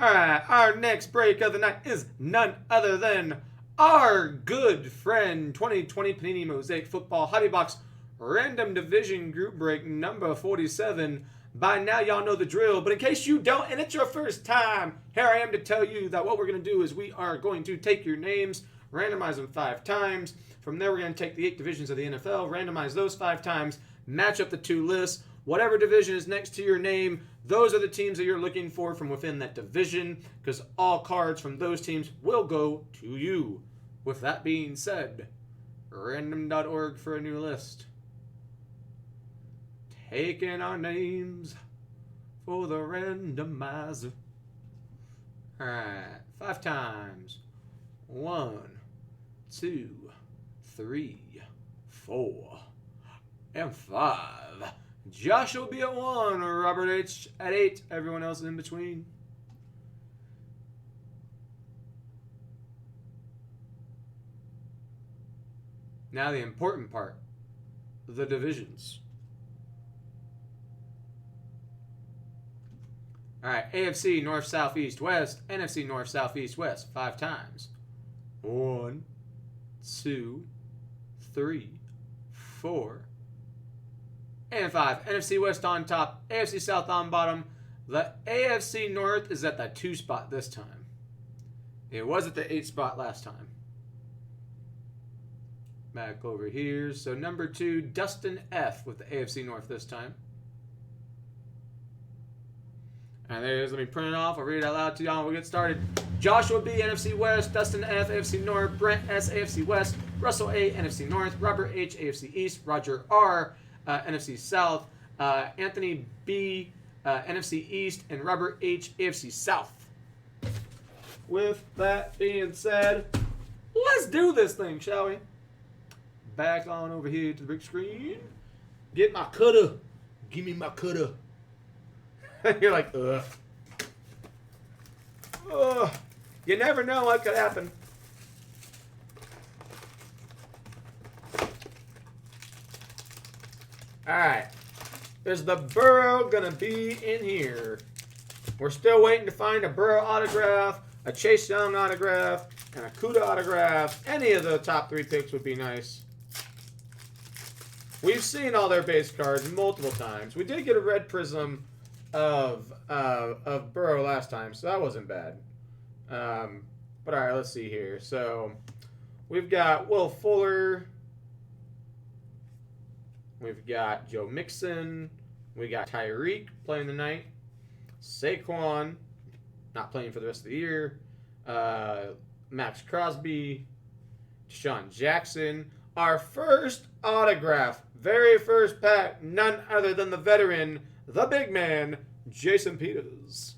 Alright, our next break of the night is none other than our good friend 2020 Panini Mosaic Football Hobby Box Random Division Group Break number 47. By now, y'all know the drill, but in case you don't and it's your first time, here I am to tell you that what we're going to do is we are going to take your names, randomize them 5 times. From there, we're going to take the 8 divisions of the NFL, randomize those 5 times, match up the 2 lists. Whatever division is next to your name, those are the teams that you're looking for from within that division, because all cards from those teams will go to you. With that being said, random.org for a new list. Taking our names for the randomizer. Alright, 5 times. 1, 2, 3, 4, and 5. Josh will be at 1, Robert H at 8, everyone else in between. Now the important part, the divisions. Alright, AFC North, South, East, West, NFC North, South, East, West, 5 times. 1, 2, 3, 4, and 5. NFC West on top, AFC South on bottom. The AFC North is at the 2 spot this time. It was at the 8 spot last time. Back over here. So number 2, Dustin F. with the AFC North this time. And there it is. Let me print it off. I'll read it out loud to y'all and we'll get started. Joshua B, NFC West. Dustin F, AFC North. Brent S, AFC West. Russell A, NFC North. Robert H, AFC East. Roger R, NFC South. Anthony B, NFC East. And Robert H, AFC South. With that being said, let's do this thing, shall we? Back on over here to the big screen. Get my cutter. Give me my cutter. You're like, ugh. Ugh. You never know what could happen. Alright. Is the Burrow going to be in here? We're still waiting to find a Burrow autograph, a Chase Young autograph, and a Kuda autograph. Any of the top 3 picks would be nice. We've seen all their base cards multiple times. We did get a red prism of Burrow last time, so that wasn't bad. But all right, let's see here. So we've got Will Fuller. We've got Joe Mixon. We got Tyreek playing tonight. Saquon, not playing for the rest of the year. Max Crosby. Deshaun Jackson. Our first autograph, very first pack, none other than the veteran, the big man, Jason Peters.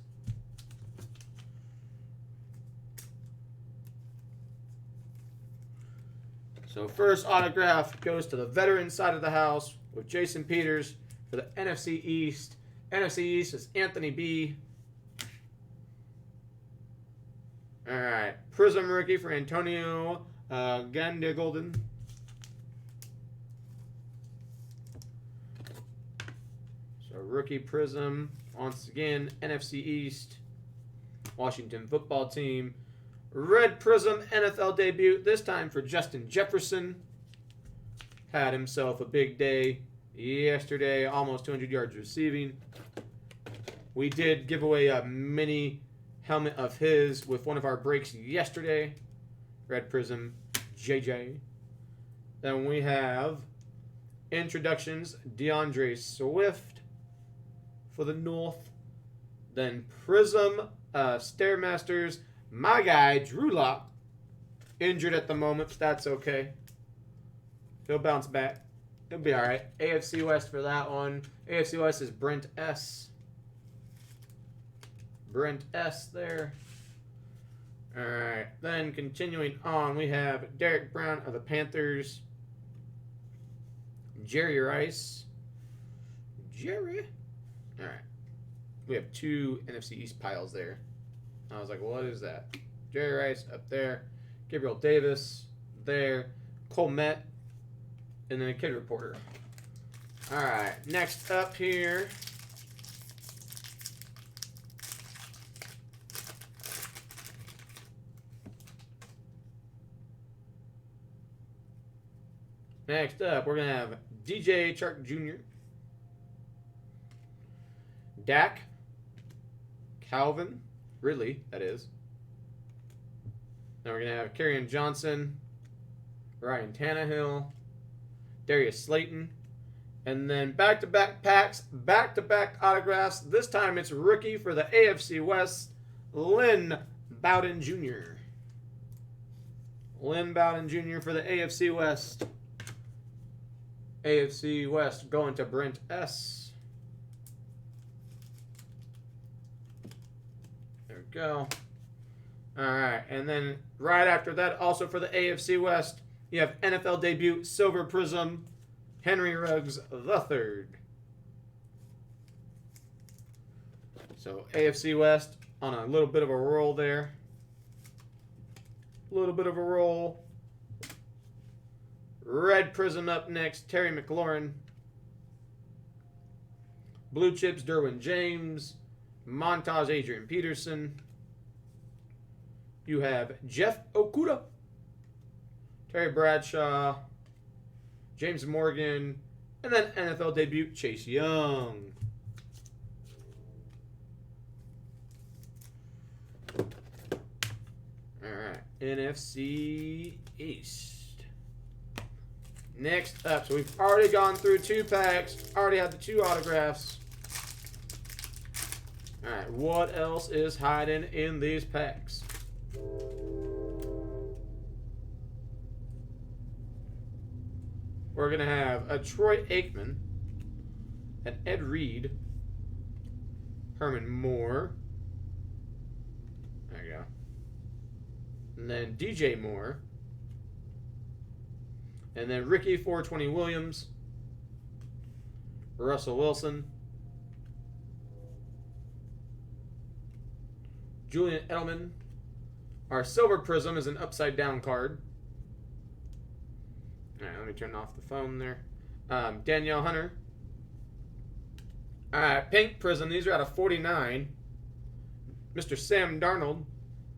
So first autograph goes to the veteran side of the house with Jason Peters for the NFC East. NFC East is Anthony B. All right, Prism rookie for Antonio Gandia-Golden. So rookie Prism, once again, NFC East, Washington football team. Red Prism NFL debut, this time for Justin Jefferson. Had himself a big day yesterday, almost 200 yards receiving. We did give away a mini helmet of his with one of our breaks yesterday. Red Prism, JJ. Then we have introductions, DeAndre Swift for the North. Then Prism, Stairmasters, my guy, Drew Lock, injured at the moment, but that's okay. He'll bounce back. He'll be all right. AFC West for that one. AFC West is Brent S. Brent S there. All right. Then continuing on, we have Derek Brown of the Panthers. Jerry Rice. Jerry. All right. We have 2 NFC East piles there. I was like, well, what is that? Jerry Rice up there. Gabriel Davis there. Cole Met. And then a Kid Reporter. All right. Next up here. Next up, we're going to have DJ Chark Jr., Dak, Calvin Ridley, that is. Then we're going to have Kerryon Johnson, Ryan Tannehill, Darius Slayton, and then back-to-back packs, back-to-back autographs. This time it's rookie for the AFC West, Lynn Bowden Jr. Lynn Bowden Jr. for the AFC West. AFC West going to Brent S. There we go. All right, and then right after that, also for the AFC West, you have NFL debut Silver Prism, Henry Ruggs III. So AFC West on a little bit of a roll there. A little bit of a roll. Red Prism up next, Terry McLaurin. Blue Chips, Derwin James. Montage, Adrian Peterson. You have Jeff Okudah, Terry Bradshaw, James Morgan, and then NFL debut Chase Young. All right, NFC East. Next up, so we've already gone through 2 packs, already had the 2 autographs. All right, what else is hiding in these packs? We're going to have a Troy Aikman, an Ed Reed, Herman Moore, there you go, and then DJ Moore, and then Ricky 420 Williams, Russell Wilson, Julian Edelman. Our Silver Prism is an upside down card. All right, let me turn off the phone there. Danielle Hunter. All right, Pink Prism. These are out of 49. Mr. Sam Darnold.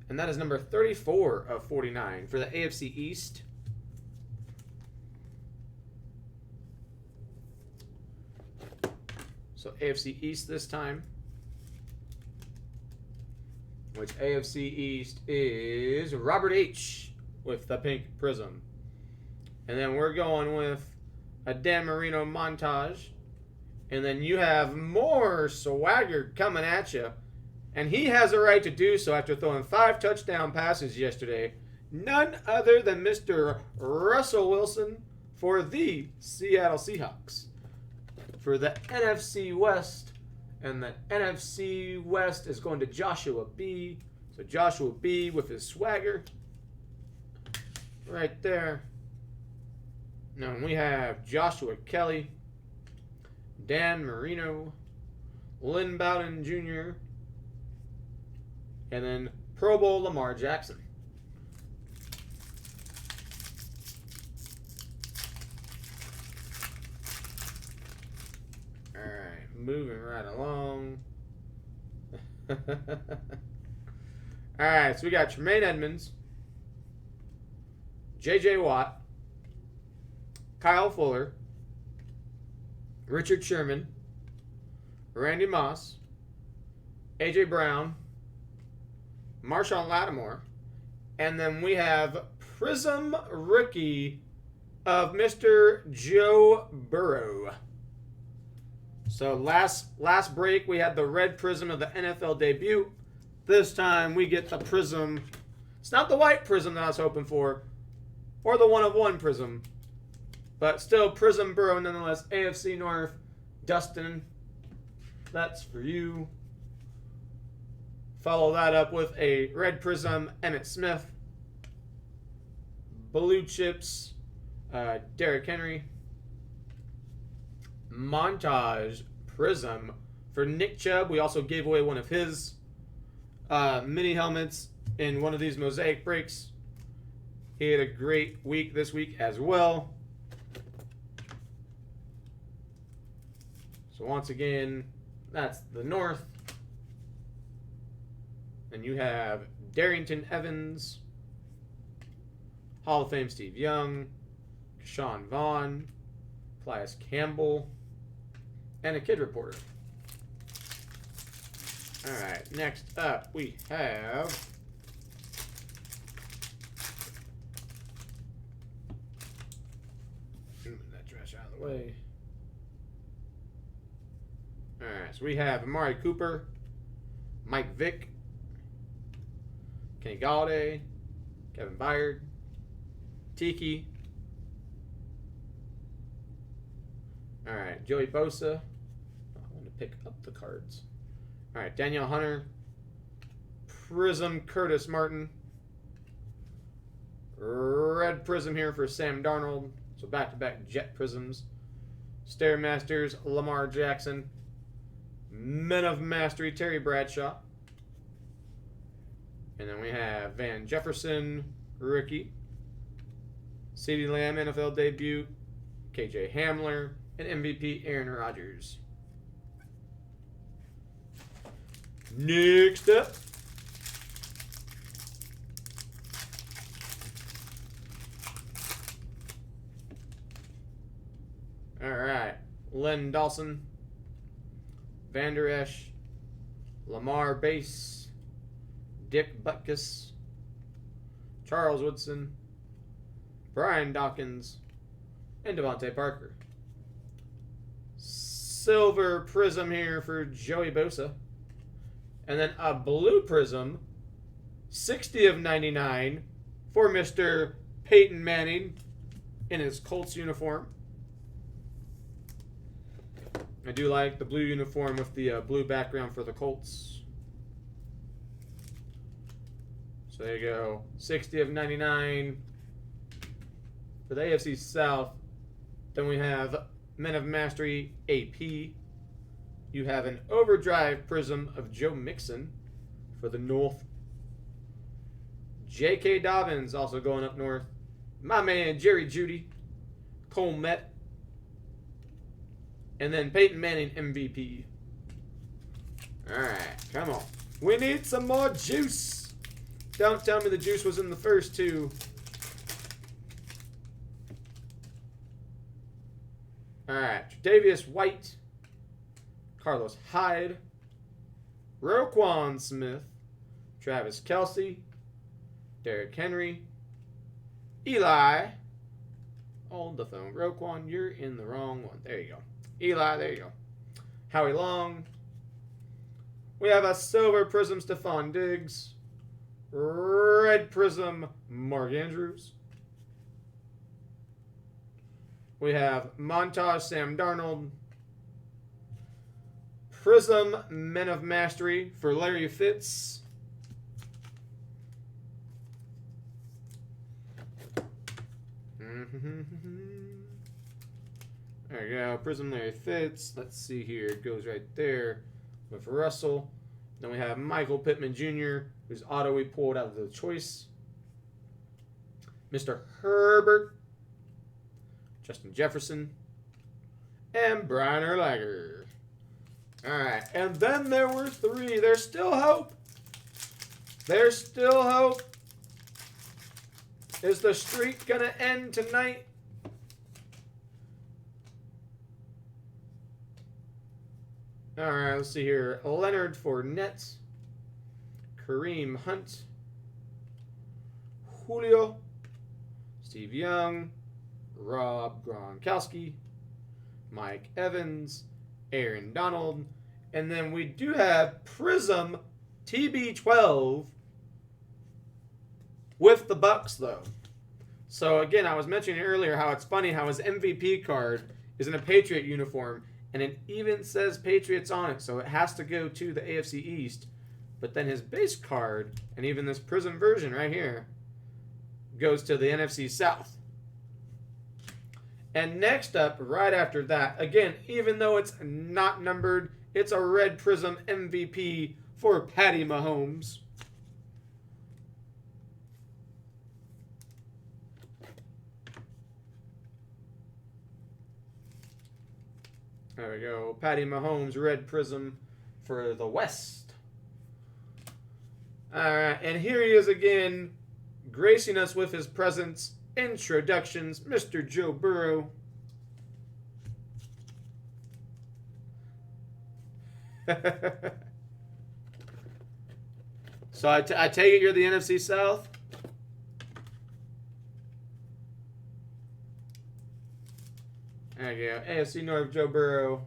And that is number 34 of 49 for the AFC East. So AFC East this time. Which AFC East is Robert H. with the Pink Prism. And then we're going with a Dan Marino montage. And then you have more swagger coming at you. And he has a right to do so after throwing 5 touchdown passes yesterday. None other than Mr. Russell Wilson for the Seattle Seahawks. For the NFC West. And the NFC West is going to Joshua B. So Joshua B with his swagger. Right there. Now we have Joshua Kelly, Dan Marino, Lynn Bowden Jr., and then Pro Bowl Lamar Jackson. All right, moving right along. All right, so we got Tremaine Edmonds, J.J. Watt, Kyle Fuller, Richard Sherman, Randy Moss, A.J. Brown, Marshawn Lattimore, and then we have Prism Rookie of Mr. Joe Burrow. So last break we had the red Prism of the NFL debut. This time we get the Prism. It's not the white Prism that I was hoping for, or the 1-of-1 Prism. But still, Prism Burrow nonetheless. AFC North, Dustin, that's for you. Follow that up with a red Prism, Emmitt Smith. Blue Chips, Derrick Henry. Montage Prism for Nick Chubb. We also gave away one of his mini helmets in one of these Mosaic breaks. He had a great week this week as well. So once again, that's the North. And you have Darrington Evans, Hall of Fame Steve Young, Sean Vaughn, Plius Campbell, and a kid reporter. Alright, next up we have move that trash out of the way. Alright, so we have Amari Cooper, Mike Vick, Kenny Galladay, Kevin Byard, Tiki. Alright, Joey Bosa. I want to pick up the cards. Alright, Danielle Hunter, Prism Curtis Martin, Red Prism here for Sam Darnold. So back-to-back Jet Prisms. Stairmasters, Lamar Jackson. Men of Mastery, Terry Bradshaw. And then we have Van Jefferson, rookie. CeeDee Lamb, NFL debut. KJ Hamler, and MVP Aaron Rodgers. Next up. Alright. Len Dawson, Vander Esch, Lamar Bass, Dick Butkus, Charles Woodson, Brian Dawkins, and Devontae Parker. Silver Prism here for Joey Bosa. And then a blue Prism, 60 of 99, for Mr. Peyton Manning in his Colts uniform. I do like the blue uniform with the blue background for the Colts. So there you go. 60 of 99 for the AFC South. Then we have Men of Mastery AP. You have an Overdrive Prism of Joe Mixon for the North. J.K. Dobbins also going up north. My man Jerry Jeudy, Cole Met, and then Peyton Manning MVP. Alright, come on. We need some more juice. Don't tell me the juice was in the first two. Alright, Tre'Davious White, Carlos Hyde, Roquan Smith, Travis Kelce, Derrick Henry, Eli. Hold the phone. Roquan, you're in the wrong one. There you go. Eli, there you go. Howie Long. We have a Silver Prism Stephon Diggs, Red Prism Mark Andrews. We have Montage Sam Darnold, Prism Men of Mastery for Larry Fitz. There you go, Prism Larry Fitz. Let's see here, it goes right there with Russell. Then we have Michael Pittman Jr., whose auto we pulled out of the choice. Mr. Herbert, Justin Jefferson, and Brian Urlacher. Alright, and then there were three. There's still hope. There's still hope. Is the streak going to end tonight? Alright, let's see here. Leonard Fournette, Kareem Hunt, Julio, Steve Young, Rob Gronkowski, Mike Evans, Aaron Donald, and then we do have Prism TB12 with the Bucks, though. So again, I was mentioning earlier how it's funny how his MVP card is in a Patriot uniform, and it even says Patriots on it, so it has to go to the AFC East. But then his base card, and even this Prism version right here, goes to the NFC South. And next up, right after that, again, even though it's not numbered, it's a Red Prism MVP for Patty Mahomes. There we go. Patty Mahomes, Red Prism for the West. All right, and here he is again, gracing us with his presence introductions, Mr. Joe Burrow. So I take it you're the NFC South? There you go. AFC North, Joe Burrow.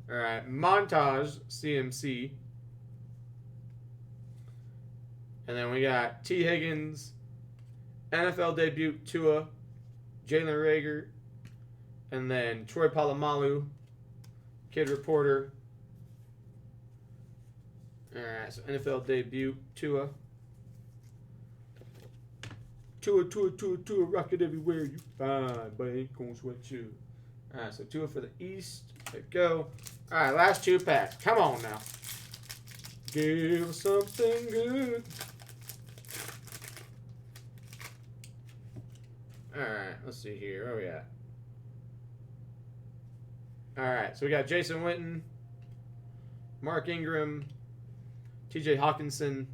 All right. Montage, CMC. And then we got T. Higgins, NFL debut, Tua, Jalen Reagor, and then Troy Polamalu, Kid Reporter. All right, so NFL debut, Tua. Tua, rock it everywhere you find, but ain't gonna sweat you. All right, so Tua for the East. There you go. All right, last 2 packs. Come on now. Give us something good. All right, let's see here. Where we at? All right, so we got Jason Witten, Mark Ingram, T.J. Hawkinson,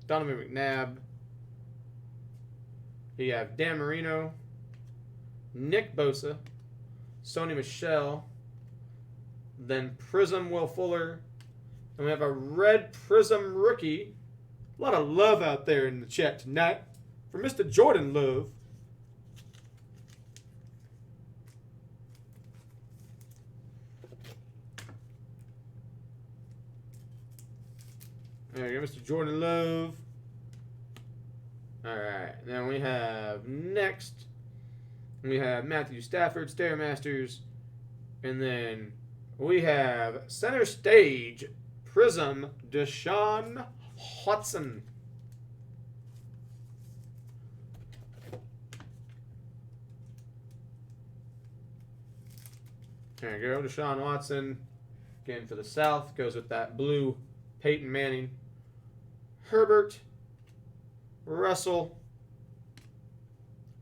Donovan McNabb. You have Dan Marino, Nick Bosa, Sony Michel, then Prism Will Fuller, and we have a red Prism rookie. A lot of love out there in the chat tonight for Mr. Jordan Love. There you go, Mr. Jordan Love. All right, then we have next, we have Matthew Stafford, Stairmasters, and then we have Center Stage, Prism, Deshaun Watson. There you go, Deshaun Watson. Again, for the South, goes with that blue Peyton Manning. Herbert, Russell,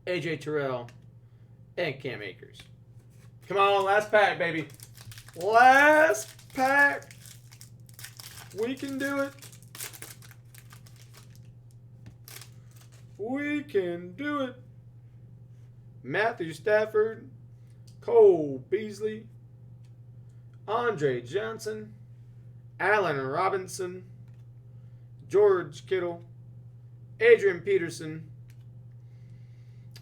AJ Terrell, and Cam Akers. Come on, last pack, baby. Last pack. We can do it. We can do it. Matthew Stafford, Cole Beasley, Andre Johnson, Allen Robinson, George Kittle, Adrian Peterson.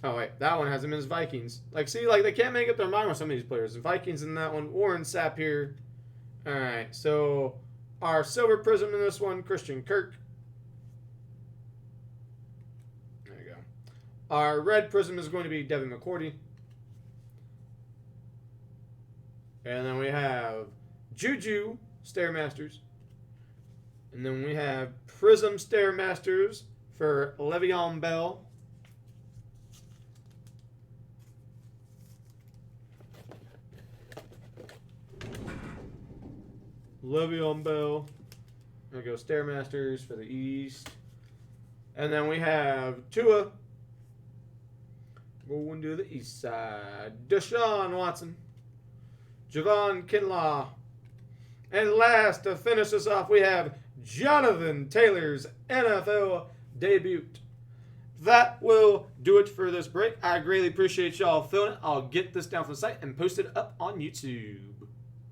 Oh, wait. That one has him as Vikings. See, they can't make up their mind with some of these players. The Vikings in that one. Warren Sapp here. All right. So, our silver prism in this one, Christian Kirk. There you go. Our red prism is going to be Devin McCourty. And then we have Juju Stairmasters. And then we have Prism Stairmasters for Le'Veon Bell. Le'Veon Bell. There we go, Stairmasters for the East. And then we have Tua. Going to the East side. Deshaun Watson. Javon Kinlaw. And last, to finish us off, we have Jonathan Taylor's NFL debut. That will do it for this break. I greatly appreciate y'all filling it. I'll get this down from the site and post it up on YouTube.